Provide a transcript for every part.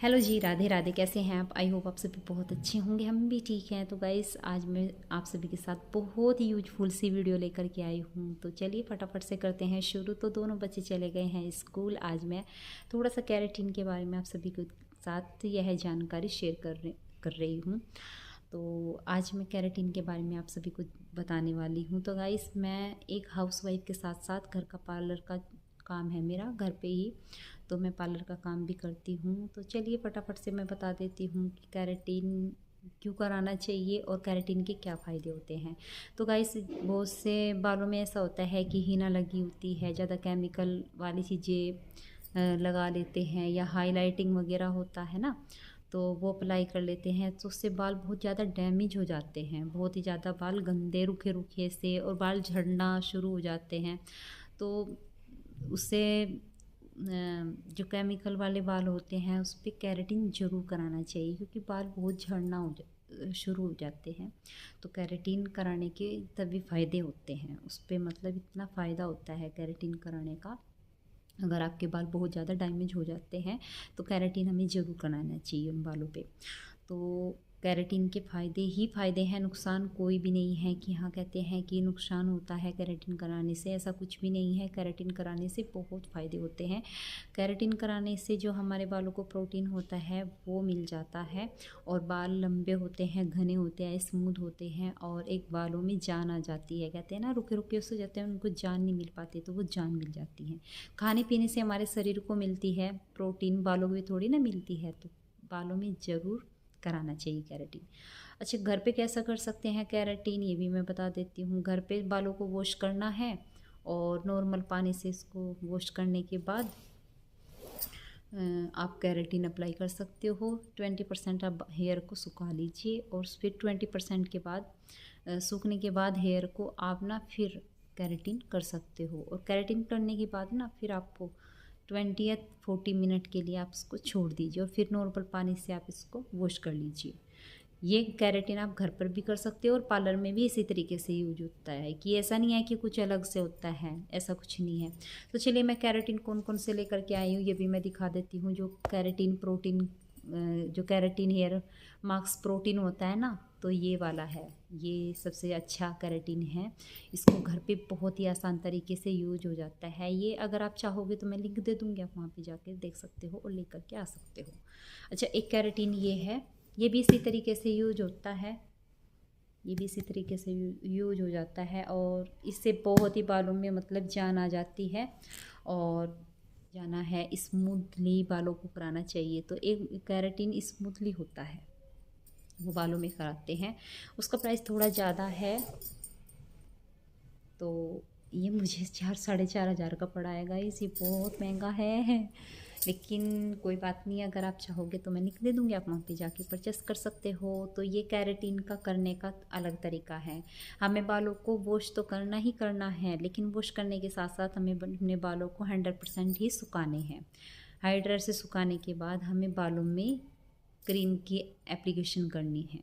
Hello जी, राधे राधे। कैसे हैं आप? आई होप आप सभी बहुत अच्छे होंगे, हम भी ठीक हैं। तो गाइस, आज मैं आप सभी के साथ बहुत ही यूजफुल सी वीडियो लेकर के आई हूँ। तो चलिए फटाफट से करते हैं शुरू। तो दोनों बच्चे चले गए हैं स्कूल। आज मैं थोड़ा सा कैरेटीन के बारे में आप सभी के साथ यह जानकारी शेयर कर रही हूँ। तो आज मैं कैरेटीन के बारे में आप सभी को बताने वाली हूँ। तो गाइस, मैं एक हाउसवाइफ के साथ साथ घर का पार्लर का काम है मेरा, घर पे ही। तो मैं पार्लर का काम भी करती हूँ। तो चलिए फटाफट से मैं बता देती हूँ कि कैरेटीन क्यों कराना चाहिए और कैरेटीन के क्या फ़ायदे होते हैं। तो गाइस, बहुत से बालों में ऐसा होता है कि हीना लगी होती है, ज़्यादा केमिकल वाली चीज़ें लगा लेते हैं, या हाईलाइटिंग वगैरह होता है ना, तो वो अप्लाई कर लेते हैं। तो उससे बाल बहुत ज़्यादा डैमेज हो जाते हैं, बहुत ही ज़्यादा बाल गंदे रूखे रूखे से, और बाल झड़ना शुरू हो जाते हैं। तो उससे जो केमिकल वाले बाल होते हैं उस पर कैरेटीन ज़रूर कराना चाहिए, क्योंकि बाल बहुत झड़ना शुरू हो जाते हैं। तो कैरेटीन कराने के तभी फ़ायदे होते हैं उस पर, मतलब इतना फ़ायदा होता है कैरेटीन कराने का। अगर आपके बाल बहुत ज़्यादा डैमेज हो जाते हैं तो कैरेटीन हमें ज़रूर कराना चाहिए उन बालों पे। तो कैरेटीन के फ़ायदे ही फ़ायदे हैं, नुकसान कोई भी नहीं है कि हाँ कहते हैं कि नुकसान होता है कैरेटीन कराने से, ऐसा कुछ भी नहीं है। कैरेटीन कराने से बहुत फ़ायदे होते हैं। कैरेटीन कराने से जो हमारे बालों को प्रोटीन होता है वो मिल जाता है, और बाल लंबे होते हैं, घने होते हैं, स्मूथ होते हैं, और एक बालों में जान आ जाती है। कहते हैं ना, रुके रुके से जाते हैं, उनको जान नहीं मिल पाती, तो वो जान मिल जाती है। खाने पीने से हमारे शरीर को मिलती है प्रोटीन, बालों में थोड़ी ना मिलती है। तो बालों में ज़रूर कराना चाहिए कैरेटीन। अच्छा, घर पे कैसा कर सकते हैं कैरेटीन, ये भी मैं बता देती हूँ। घर पे बालों को वॉश करना है, और नॉर्मल पानी से इसको वॉश करने के बाद आप कैरेटीन अप्लाई कर सकते हो। 20% आप हेयर को सुखा लीजिए, और फिर 20% के बाद सूखने के बाद हेयर को आप ना फिर कैरेटीन कर सकते हो। और कैरेटीन करने के बाद ना फिर आपको 20 या 40 मिनट के लिए आप इसको छोड़ दीजिए, और फिर नॉर्मल पानी से आप इसको वॉश कर लीजिए। ये कैरेटीन आप घर पर भी कर सकते हो, और पार्लर में भी इसी तरीके से यूज होता है, कि ऐसा नहीं है कि कुछ अलग से होता है, ऐसा कुछ नहीं है। तो चलिए, मैं कैरेटीन कौन कौन से लेकर के आई हूँ ये भी मैं दिखा देती हूँ। जो कैरेटीन प्रोटीन, जो कैरेटीन हेयर मास्क प्रोटीन होता है ना, तो ये वाला है, ये सबसे अच्छा कैरेटीन है। इसको घर पे बहुत ही आसान तरीके से यूज हो जाता है। ये अगर आप चाहोगे तो मैं लिंक दे दूँगी, आप वहाँ पे जाके देख सकते हो और लेकर के आ सकते हो। अच्छा, एक कैरेटीन ये है, ये भी इसी तरीके से यूज होता है, ये भी इसी तरीके से यूज हो जाता है, और इससे बहुत ही बालों में मतलब जान आ जाती है, और जाना है स्मूथली बालों को कराना चाहिए। तो एक कैरेटीन स्मूथली होता है, वो बालों में कराते हैं। उसका प्राइस थोड़ा ज़्यादा है, तो ये मुझे 4-4.5 हज़ार का पड़ा है गाइस, ये बहुत महंगा है। लेकिन कोई बात नहीं, अगर आप चाहोगे तो मैं लिंक दे दूँगी, आप वहाँ पे जाके परचेस कर सकते हो। तो ये कैरेटीन का करने का अलग तरीका है। हमें बालों को वॉश तो करना ही करना है, लेकिन वॉश करने के साथ साथ हमें अपने बालों को 100% ही सुखाने हैं। हाइड्रायर से सुखाने के बाद हमें बालों में क्रीम की एप्लीकेशन करनी है।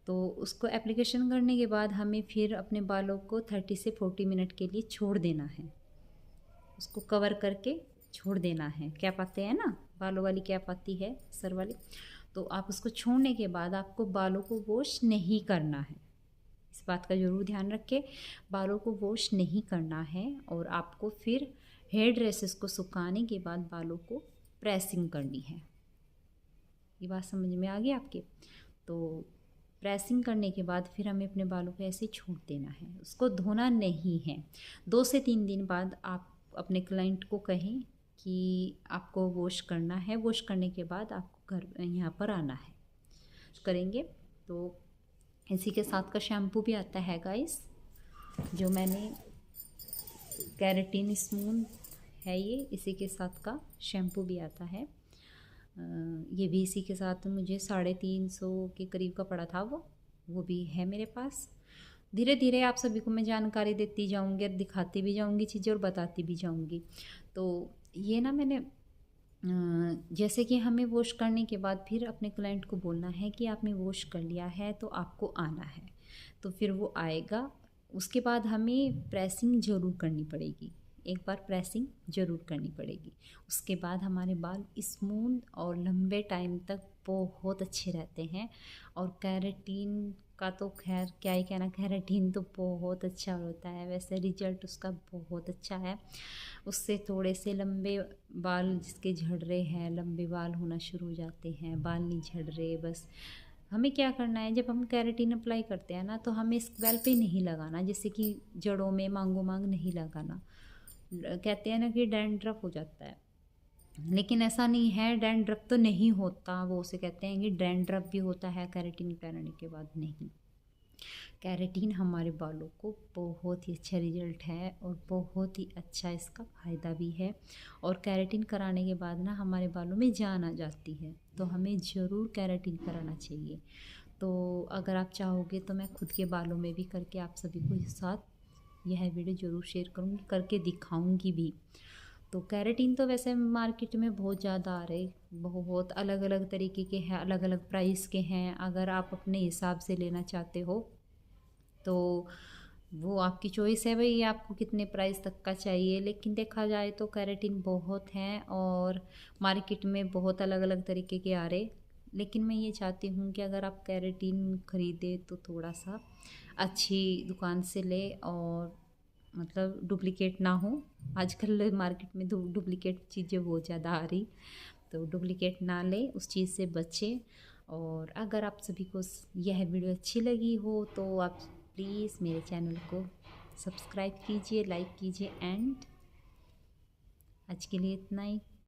तो उसको एप्लीकेशन करने के बाद हमें फिर अपने बालों को 30 से 40 मिनट के लिए छोड़ देना है। उसको कवर करके छोड़ देना है। कैप आते हैं ना, बालों वाली कैप आती है सर वाली, तो आप उसको छोड़ने के बाद आपको बालों को वॉश नहीं करना है। इस बात का ज़रूर ध्यान रखें, बालों को वॉश नहीं करना है। और आपको फिर हेयर ड्रेसेस को सुखाने के बाद बालों को प्रेसिंग करनी है। ये बात समझ में आ गई आपके? तो प्रेसिंग करने के बाद फिर हमें अपने बालों को ऐसे छोड़ देना है, उसको धोना नहीं है। 2 से 3 दिन बाद आप अपने क्लाइंट को कहें कि आपको वॉश करना है। वॉश करने के बाद आपको घर यहाँ पर आना है, करेंगे। तो इसी के साथ का शैम्पू भी आता है गाइस, जो मैंने कैरेटीन स्मूथ है, ये इसी के साथ का शैम्पू भी आता है। ये भी इसी के साथ मुझे 350 के करीब का पड़ा था, वो भी है मेरे पास। धीरे धीरे आप सभी को मैं जानकारी देती जाऊंगी, और दिखाती भी जाऊंगी चीज़ें, और बताती भी जाऊंगी। तो ये ना मैंने जैसे कि हमें वॉश करने के बाद फिर अपने क्लाइंट को बोलना है कि आपने वॉश कर लिया है तो आपको आना है, तो फिर वो आएगा। उसके बाद हमें प्रेसिंग ज़रूर करनी पड़ेगी, एक बार प्रेसिंग ज़रूर करनी पड़ेगी। उसके बाद हमारे बाल स्मूथ और लंबे टाइम तक बहुत अच्छे रहते हैं। और केराटिन का तो खैर क्या ही कहना, केराटिन तो बहुत अच्छा होता है, वैसे रिजल्ट उसका बहुत अच्छा है। उससे थोड़े से लंबे बाल जिसके झड़ रहे हैं, लंबे बाल होना शुरू हो जाते हैं, बाल नहीं झड़ रहे, बस हमें क्या करना है, जब हम केराटिन अप्लाई करते हैं ना तो हमें स्कैल्प पे नहीं लगाना, जैसे कि जड़ों में मांगो मांग नहीं लगाना। कहते हैं ना कि डैंड्रफ हो जाता है, लेकिन ऐसा नहीं है, डैंड्रफ तो नहीं होता। वो उसे कहते हैं कि डैंड्रफ भी होता है केराटिन कराने के बाद, नहीं। केराटिन हमारे बालों को बहुत ही अच्छा रिजल्ट है और बहुत ही अच्छा इसका फ़ायदा भी है। और केराटिन कराने के बाद ना हमारे बालों में जान आ जाती है, तो हमें ज़रूर केराटिन कराना चाहिए। तो अगर आप चाहोगे तो मैं खुद के बालों में भी करके आप सभी को एक साथ यह वीडियो ज़रूर शेयर करूँगी, करके दिखाऊँगी भी। तो केराटिन तो वैसे मार्केट में बहुत ज़्यादा आ रहे, बहुत अलग अलग तरीके के हैं, अलग अलग प्राइस के हैं। अगर आप अपने हिसाब से लेना चाहते हो तो वो आपकी चॉइस है भाई, आपको कितने प्राइस तक का चाहिए। लेकिन देखा जाए तो केराटिन बहुत हैं और मार्केट में बहुत अलग अलग तरीके के आ रहे। लेकिन मैं ये चाहती हूँ कि अगर आप केराटिन ख़रीदे तो थोड़ा सा अच्छी दुकान से ले, और मतलब डुप्लिकेट ना हो। आजकल मार्केट में डुप्लिकेट चीज़ें बहुत ज़्यादा आ रही, तो डुप्लिकेट ना ले, उस चीज़ से बचें। और अगर आप सभी को यह वीडियो अच्छी लगी हो तो आप प्लीज़ मेरे चैनल को सब्सक्राइब कीजिए, लाइक कीजिए। एंड आज के लिए इतना ही।